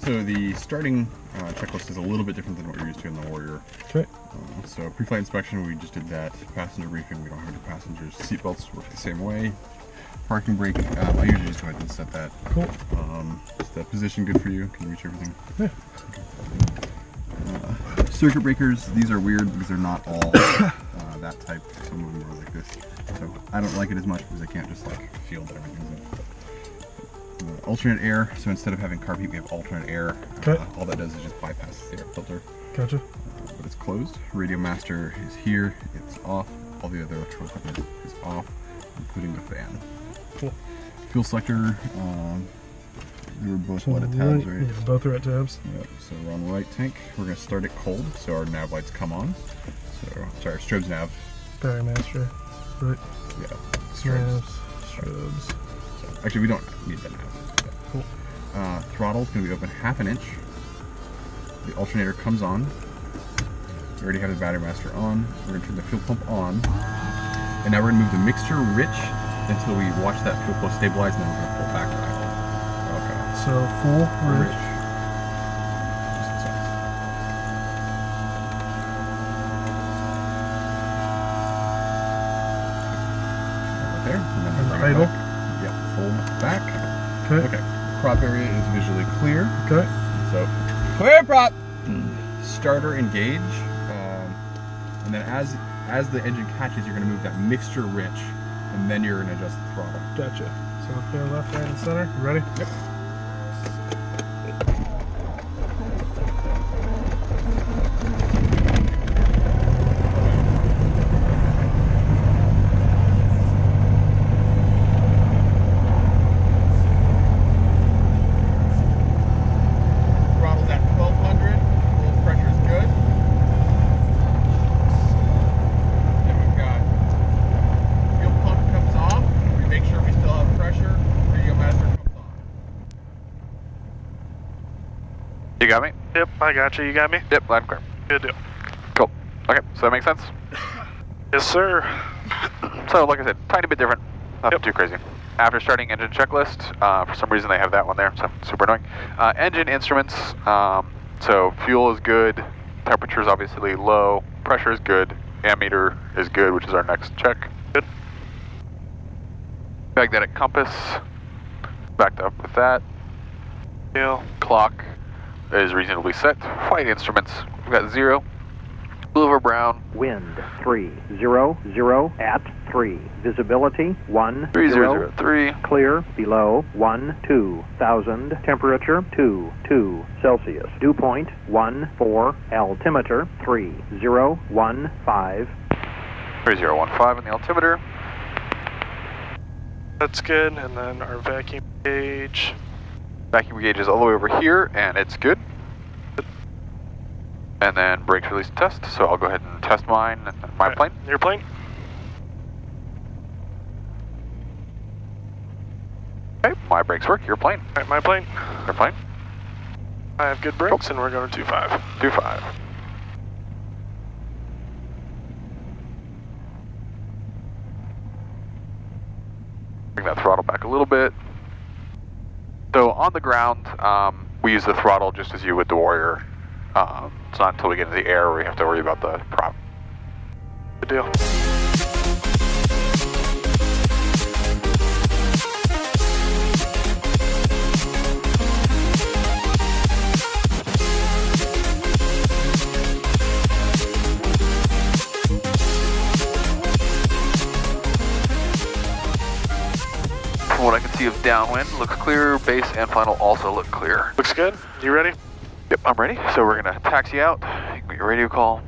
So the starting checklist is a little bit different than what you're used to in the Warrior. Okay. So pre-flight inspection, we just did that. Passenger briefing, we don't have any passengers. Seatbelts work the same way. Parking brake, I usually just go ahead and set that. Cool. Is that position good for you? Can you reach everything? Yeah. Circuit breakers, these are weird because they're not all that type. Some of them are like this. So I don't like it as much because I can't just like feel that everything's in. Alternate air, so instead of having carb heat, we have alternate air. Okay. All that does is just bypasses the air filter. Gotcha. But it's closed. Radio master is here, it's off. All the other electrical equipment is off, including the fan. Cool. Fuel selector, we were both what at tabs, right? Yeah, both are at tabs. Yep, so we're on right tank. We're going to start it cold, so our nav lights come on. So, sorry, strobes nav. Battery master. Right. Yeah, Strobes. strobes. Strobes. So, actually, we don't need the nav. Yeah. Cool. Throttle's going to be open 1/2 inch. The alternator comes on. We already have the battery master on. We're going to turn the fuel pump on. And now we're going to move the mixture rich until we watch that fuel flow stabilize, and then we're going to pull back the idle. Okay. So full rich. Just a second. Right there. And then And bring it idle. back. Yeah, full back. Okay. Okay. Prop area is visually clear. Okay. So, clear prop! Starter engage. And then as the engine catches, you're going to move that mixture rich, and then you're going to adjust the throttle. Gotcha. So we're clear left, right, and center. You ready? Yep. Throttle's at 1200. Full pressure is good. Then we've got fuel pump comes off. We make sure we still have pressure. Radio master comes on. You got me? Yep, I got you. You got me? Yep, loud and clear. Good deal. Cool. Okay, so that makes sense? Yes, sir. So, like I said, tiny bit different. Nothing Yep. too crazy. After starting engine checklist, for some reason they have that one there, so super annoying. Engine instruments, so fuel is good, temperature is obviously low, pressure is good, ammeter is good, which is our next check. Good. Magnetic compass, backed up with that. Deal. Clock is reasonably set. Flight instruments, we've got 0. Blue over brown, Wind 300 at 3. Visibility 10. 3003. Clear below 12,000. Temperature 22 Celsius. Dew point 14. Altimeter 3015. 3015 in the altimeter. That's good. And then our vacuum gauge. Vacuum gauge is all the way over here, and it's good. And then brakes release test, so I'll go ahead and test mine and my Alright, plane. Your plane? Okay, my brakes work, your plane. Alright, my plane. Your plane. I have good brakes, and we're going to 2.5. 2.5. Bring that throttle back a little bit. So on the ground, we use the throttle just as you would the Warrior. It's not until we get into the air where we have to worry about the prop. Good deal. From what I can see of downwind, looks clear. Base and final also look clear. Looks good. You ready? Yep, I'm ready. So we're gonna taxi out. You can get your radio call.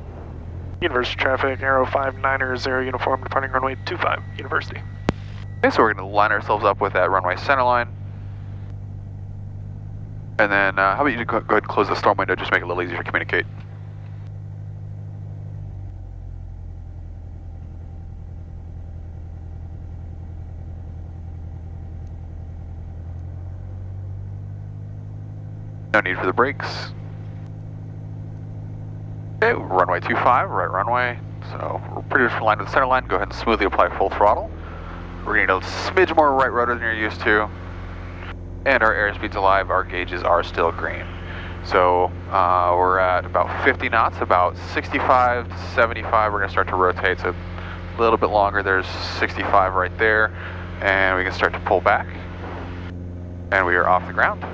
University traffic, Aero 590 uniform, departing runway 25, University. Okay, so we're gonna line ourselves up with that runway center line. And then, how about you go ahead and close the storm window, just make it a little easier to communicate. No need for the brakes. Okay, runway 25, right runway. So we're pretty much aligned with the center line. Go ahead and smoothly apply full throttle. We're going to need a smidge more right rudder than you're used to. And our airspeed's alive, our gauges are still green. So we're at about 50 knots, about 65 to 75. We're going to start to rotate, so a little bit longer. There's 65 right there, and we can start to pull back, and we are off the ground.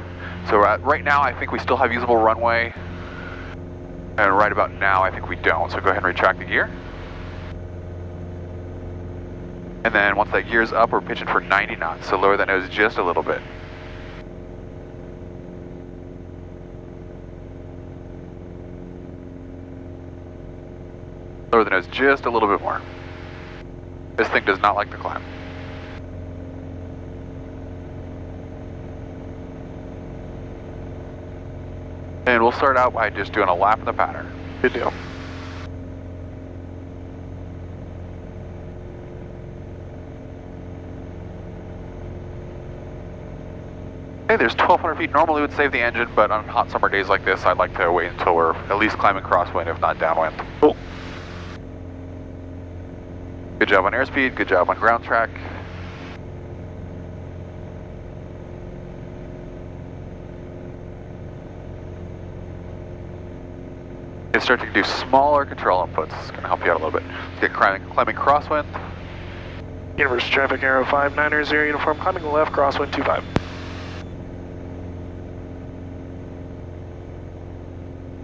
So right now, I think we still have usable runway, and right about now, I think we don't. So go ahead and retract the gear. And then once that gear's up, we're pitching for 90 knots, so lower the nose just a little bit. Lower the nose just a little bit more. This thing does not like to climb. And we'll start out by just doing a lap in the pattern. Good deal. Okay, there's 1,200 feet. Normally would save the engine, but on hot summer days like this, I'd like to wait until we're at least climbing crosswind, if not downwind. Cool. Good job on airspeed, good job on ground track. You start to do smaller control inputs. It's going to help you out a little bit. Get climbing crosswind. Universe traffic arrow 590 uniform, climbing left, crosswind 25.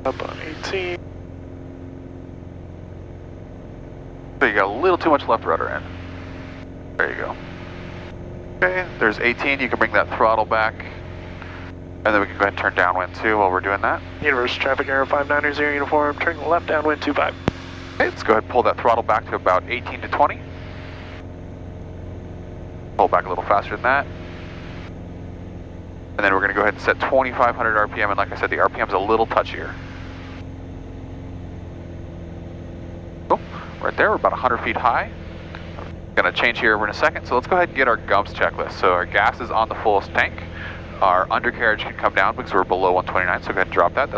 Up on 18. So you got a little too much left rudder in. There you go. Okay, there's 18. You can bring that throttle back. And then we can go ahead and turn downwind too while we're doing that. Universe traffic arrow 590 uniform, turning left downwind 25. Okay, let's go ahead and pull that throttle back to about 18 to 20. Pull back a little faster than that. And then we're going to go ahead and set 2,500 RPM, and like I said, the RPM's a little touchier. Cool. Right there, we're about 100 feet high. Going to change here over in a second, so let's go ahead and get our GUMPS checklist. So our gas is on the fullest tank. Our undercarriage can come down because we're below 129, so go ahead and drop that.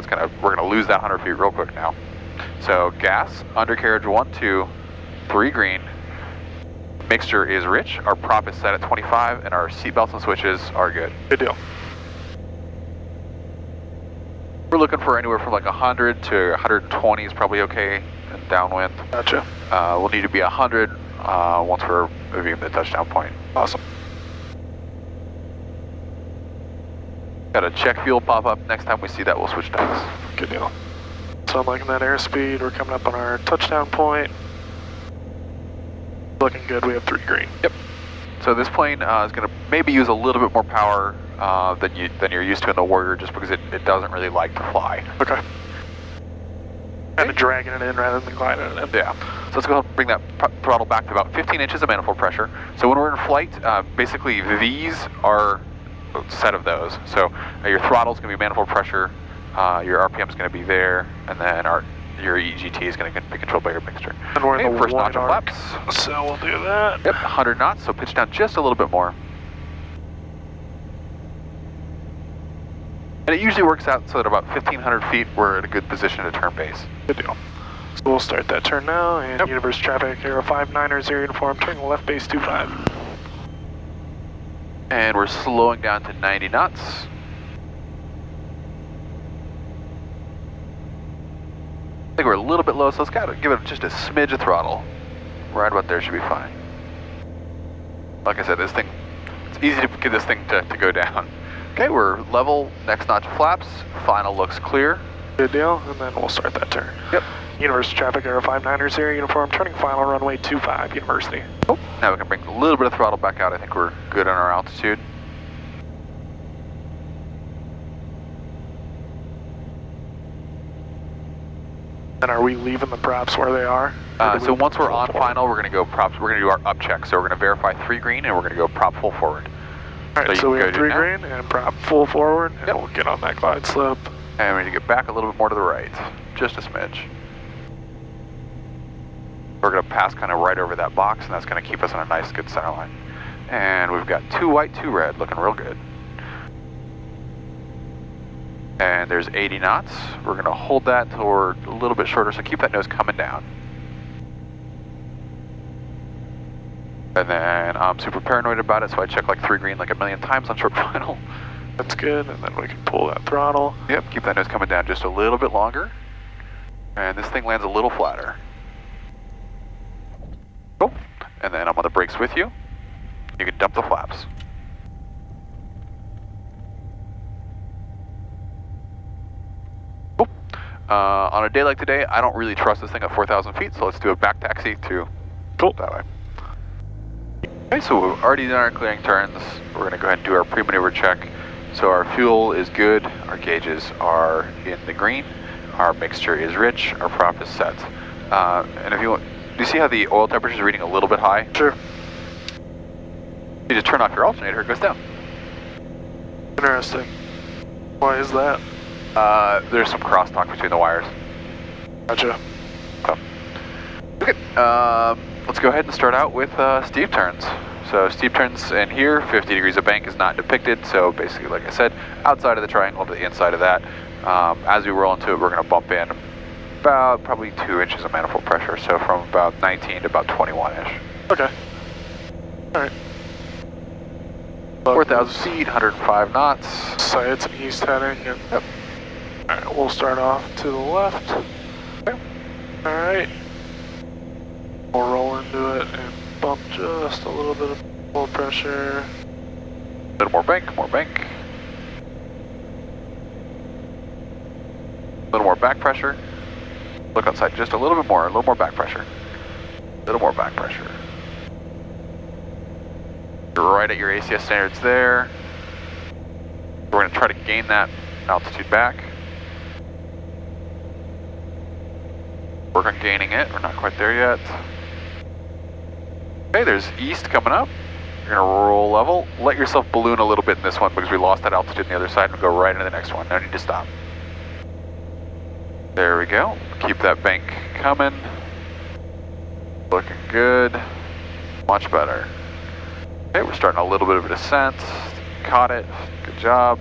We're gonna lose that 100 feet real quick now. So gas, undercarriage 1, 2, 3 green. Mixture is rich. Our prop is set at 25, and our seatbelts and switches are good. Good deal. We're looking for anywhere from like 100 to 120 is probably okay in downwind. Gotcha. We'll need to be 100 once we're moving the touchdown point. Awesome. Got a check fuel pop up. Next time we see that, we'll switch tanks. Good deal. So I'm liking that airspeed. We're coming up on our touchdown point. Looking good. We have 3 green. Yep. So this plane is going to maybe use a little bit more power than you're used to in the Warrior, just because it doesn't really like to fly. Okay. Kind of dragging it in rather than gliding it in. Yeah. So let's go ahead and bring that throttle back to about 15 inches of manifold pressure. So when we're in flight, basically these are a set of those. So your throttle's going to be manifold pressure, your RPM is going to be there, and then your EGT is going to be controlled by your mixture. And we're in the first notch wide of arc, flaps. so we'll do that. Yep, 100 knots, so pitch down just a little bit more. And it usually works out so that about 1,500 feet we're in a good position to turn base. Good deal. So we'll start that turn now, and Universe traffic arrow 590 uniform, turning left base 25. And we're slowing down to 90 knots. I think we're a little bit low, so let's gotta give it just a smidge of throttle. Right about there should be fine. Like I said, it's easy to get this thing to go down. Okay, we're level, next notch of flaps, final looks clear. Good deal, and then we'll start that turn. Yep. Universe traffic arrow 590 uniform, turning final runway 25, University. Oh, now we can bring a little bit of throttle back out. I think we're good on our altitude. And are we leaving the props where they are? So once we're on final, we're going to go props. We're going to do our up check. So we're going to verify 3 green, and we're going to go prop full forward. All right, so we have 3 green and prop full forward, and we'll get on that glide slope. And we need to get back a little bit more to the right, just a smidge. We're going to pass kind of right over that box, and that's going to keep us on a nice, good center line. And we've got 2 white, 2 red, looking real good. And there's 80 knots. We're going to hold that until we're a little bit shorter, so keep that nose coming down. And then I'm super paranoid about it, so I check like 3 green like a million times on short final. That's good, and then we can pull that throttle. Yep, keep that nose coming down just a little bit longer. And this thing lands a little flatter. Cool. And then I'm on the brakes with you. You can dump the flaps. Cool. On a day like today, I don't really trust this thing at 4,000 feet, so let's do a back taxi to Cool. that way. Okay, so we've already done our clearing turns. We're going to go ahead and do our pre-maneuver check. So our fuel is good, our gauges are in the green, our mixture is rich, our prop is set. And if you want, do you see how the oil temperature is reading a little bit high? Sure. You just turn off your alternator, it goes down. Interesting. Why is that? There's some crosstalk between the wires. Gotcha. Okay, let's go ahead and start out with steep turns. So steep turns in here, 50 degrees of bank is not depicted, so basically, like I said, outside of the triangle to the inside of that. As we roll into it, we're going to bump in about probably 2 inches of manifold pressure, so from about 19 to about 21-ish. Okay. Alright. 4,000 feet, 105 knots. So it's an east heading, and Yep. Alright, we'll start off to the left. Okay. Alright. We'll roll into it and bump just a little bit of oil pressure. A little more bank, more bank. A little more back pressure. Look outside just a little bit more, a little more back pressure. A little more back pressure. You're right at your ACS standards there. We're going to try to gain that altitude back. Work on gaining it, we're not quite there yet. Okay, there's east coming up. You're gonna roll level. Let yourself balloon a little bit in this one because we lost that altitude on the other side and go right into the next one. No need to stop. There we go. Keep that bank coming. Looking good. Much better. Okay, we're starting a little bit of a descent. Caught it. Good job.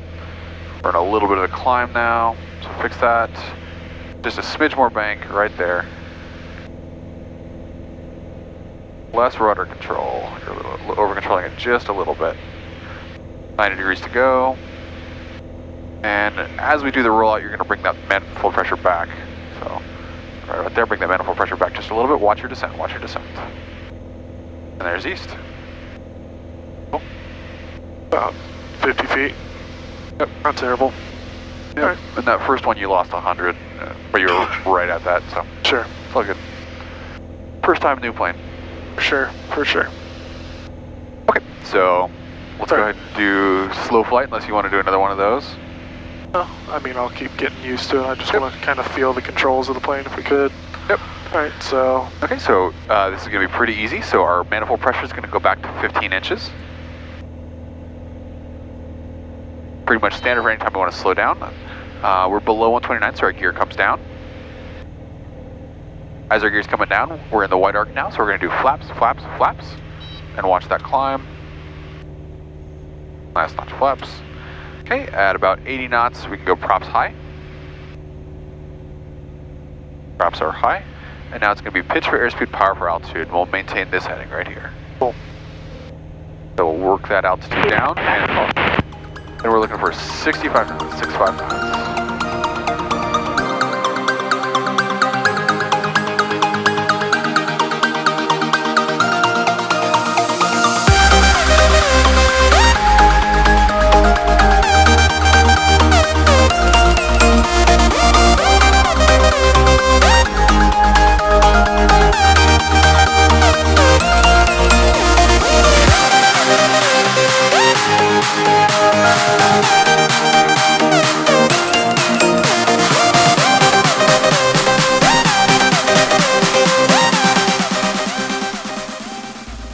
We're in a little bit of a climb now. So fix that. Just a smidge more bank right there. Less rudder control. You're over controlling it just a little bit. 90 degrees to go. And as we do the rollout, you're going to bring that manifold pressure back. So, right there, bring that manifold pressure back just a little bit. Watch your descent, watch your descent. And there's east. Cool. About 50 feet. Yep. Not terrible. Yep. Alright. And that first one you lost 100, but you were right at that, so Sure. it's all good. First time new plane. For sure. For sure. Okay, so let's go ahead and do slow flight unless you want to do another one of those. No, I mean, I'll keep getting used to it. I just want to kind of feel the controls of the plane if we could. Yep. Alright, so Okay, so this is going to be pretty easy. So our manifold pressure is going to go back to 15 inches. Pretty much standard for any time we want to slow down. We're below 129, so our gear comes down. As our gear's coming down, we're in the white arc now, so we're going to do flaps, flaps, flaps, and watch that climb. Last notch flaps. Okay, at about 80 knots, we can go props high. Props are high. And now it's going to be pitch for airspeed, power for altitude, and we'll maintain this heading right here. Cool. So we'll work that altitude down, and we're looking for 65 knots, 65 knots.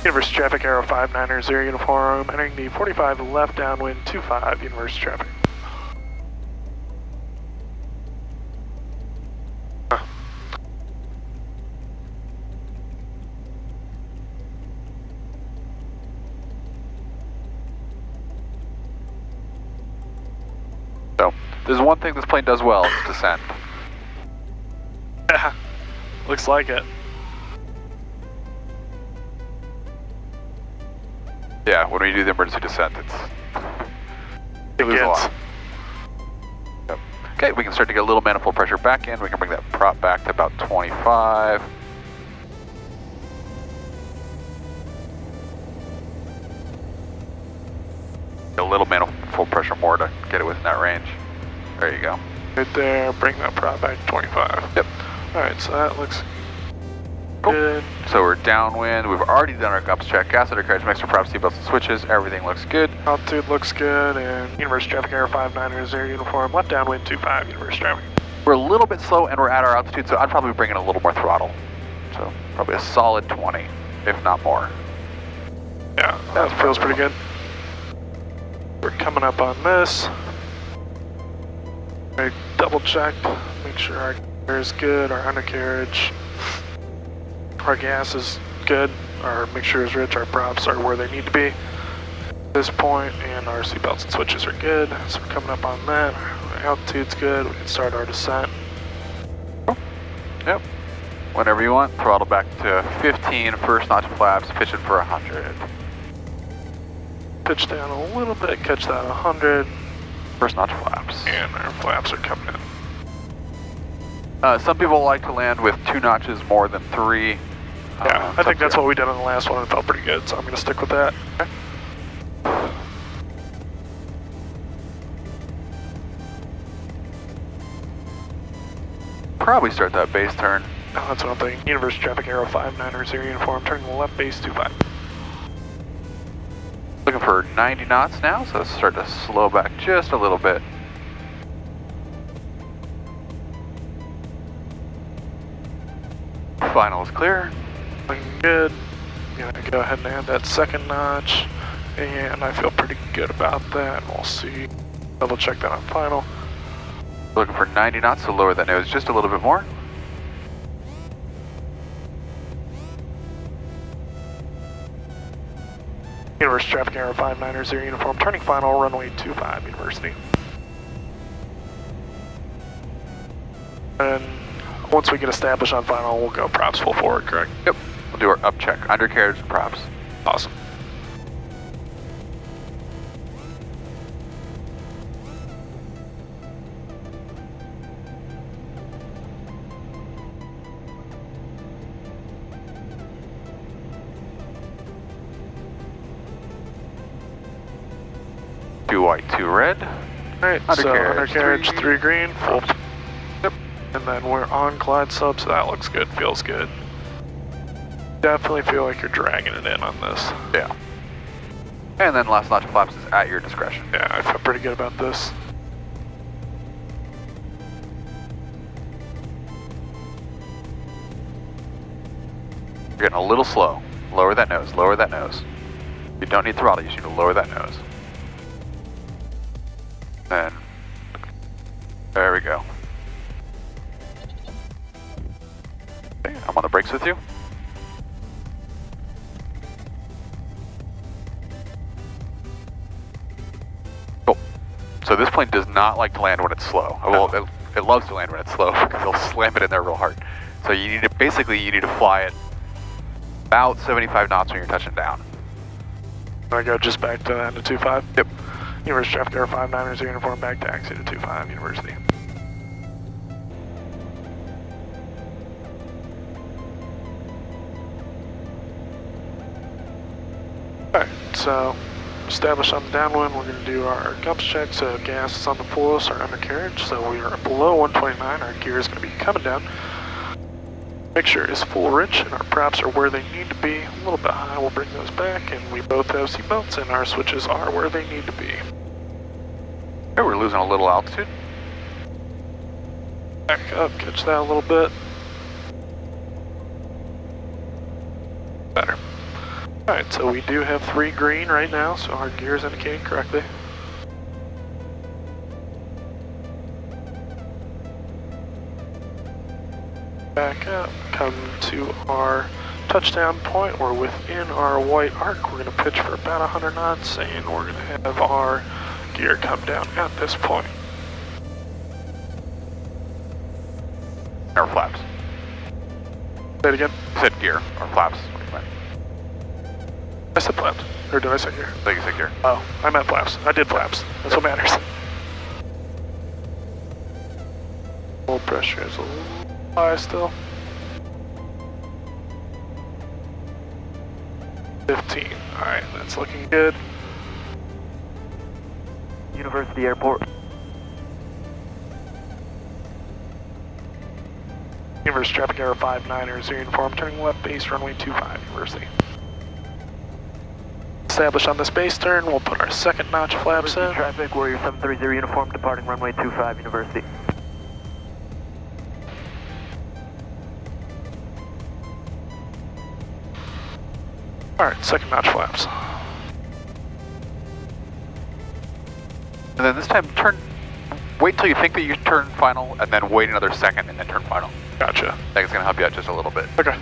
Universe traffic, Aero 590 uniform, entering the 45 left downwind 25, universe traffic. So, there's one thing this plane does well, it's descent. Yeah, looks like it. Yeah, when we do the emergency descent, We lose a Begins. lot. Yep. Okay, we can start to get a little manifold pressure back in. We can bring that prop back to about 25. A little manifold pressure more to get it within that range. There you go. Right there, bring that prop back to 25. Yep. Alright, so that looks Cool. good. So we're downwind. We've already done our GUPS check. Gas undercarriage, mixer props, seatbelts, and switches. Everything looks good. Altitude looks good, and Universe Traffic Air 59er 0 uniform, left downwind 25, Universe Traffic. We're a little bit slow and we're at our altitude, so I'd probably bring in a little more throttle. So probably a solid 20, if not more. Yeah, that feels pretty good. We're coming up on this. I double checked, make sure our air is good, our undercarriage, our gas is good, our mixture is rich, our props are where they need to be at this point, and our seatbelts and switches are good. So we're coming up on that. Our altitude's good. We can start our descent. Yep. Whenever you want, throttle back to 15, first notch flaps, pitch it for 100. Pitch down a little bit, catch that 100, First notch flaps. and our flaps are coming in. Some people like to land with 2 notches more than 3. Yeah, I think that's what we did on the last one. It felt pretty good, so I'm going to stick with that. Probably start that base turn. No, that's what I'm thinking. Universe Traffic Aero 59er 0 uniform, turning left base 25. Looking for 90 knots now, so let's start to slow back just a little bit. Final is clear. Looking good. I'm going to go ahead and add that second notch, and I feel pretty good about that. We'll see. Double check that on final. Looking for 90 knots, so lower that nose just a little bit more. Universe Traffic Aero 59er 0 uniform, turning final, runway 25, University. And once we get established on final, we'll go props full forward, correct? Yep. We'll do our up check, undercarriage and props. Awesome. Two white, 2 red. Alright, so Undercarriage, undercarriage, 3 3 green, full. Yep. And then we're on glide sub, so that looks good, feels good. Definitely feel like you're dragging it in on this. Yeah. And then last notch of flaps is at your discretion. Yeah, I feel pretty good about this. You're getting a little slow. Lower that nose, lower that nose. You don't need throttle, you just need to lower that nose. Then, there we go. Okay, I'm on the brakes with you. Cool. So this plane does not like to land when it's slow. Well, it loves to land when it's slow because it'll slam it in there real hard. So you need to, basically you need to fly it about 75 knots when you're touching down. I go just back to that to 25. Yep. Universe Traffic Air 59er 0 uniform, back taxi to 25, University. Alright, so established on the downwind, we're going to do our GUPS check. So gas is on the fullest, our undercarriage, so we are below 129. Our gear is going to be coming down. Mixture is full rich, and our props are where they need to be. A little bit high, we'll bring those back, and we both have seatbelts, and our switches are where they need to be. Okay, we're losing a little altitude. Back up, catch that a little bit. Better. Alright, so we do have 3 green right now, so our gear is indicating correctly. Back up, come to our touchdown point. We're within our white arc. We're going to pitch for about 100 knots, and we're going to have our gear come down at this point. Or flaps. Say it again. I said gear, or flaps. What do you mean? I said flaps. Or did I say gear? I think you said gear. Oh, I meant flaps. I did flaps. That's what matters. Full pressure is a little high still. 15. Alright, that's looking good. University Airport. University traffic error 59er, uniform, turning left base runway 25, University. Establish on this base turn, we'll put our second notch flaps in. Traffic, Warrior 730 uniform, departing runway 25, University. Alright, second notch flaps. And then this time, wait till you think that you turn final, and then wait another second, and then turn final. Gotcha. I think it's going to help you out just a little bit. Okay.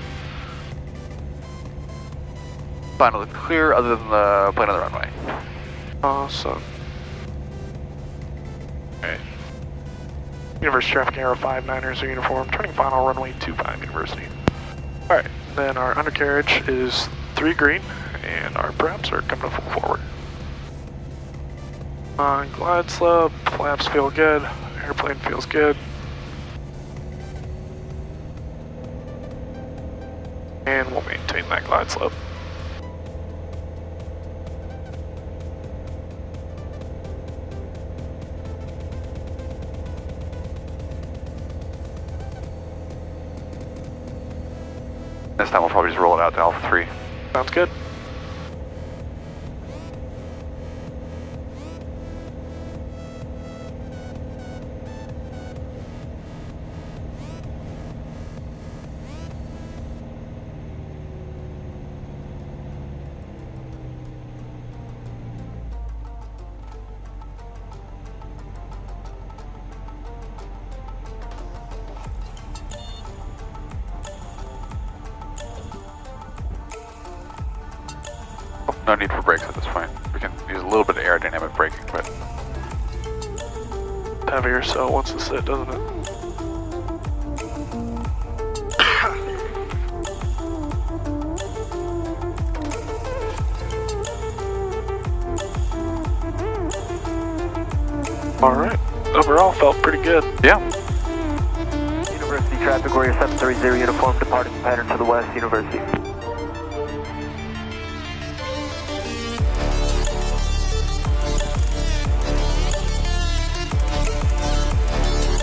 Final is clear other than the plane on the runway. Awesome. Alright. University traffic error 59er, uniform, turning final runway 25, University. Alright, then our undercarriage is 3 green, and our preps are coming to full forward. On glide slope, flaps feel good, airplane feels good. And we'll maintain that glide slope. This time we'll probably just roll it out to Alpha 3. Sounds good. No need for brakes at this point. We can use a little bit of aerodynamic braking, but Heavier, so it wants to sit, doesn't it? Alright, overall felt pretty good. yeah. University traffic, Warrior 730 uniform, departing pattern to the west, University.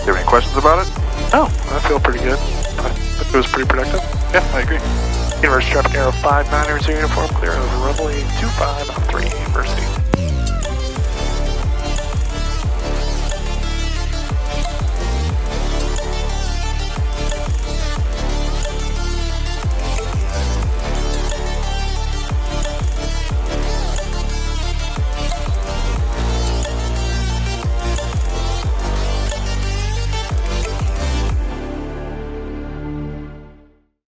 Do you have any questions about it? No, I feel pretty good. I think it was pretty productive. Yeah, I agree. University traffic arrow 59er, uniform, clear over runway 25 on 3, University.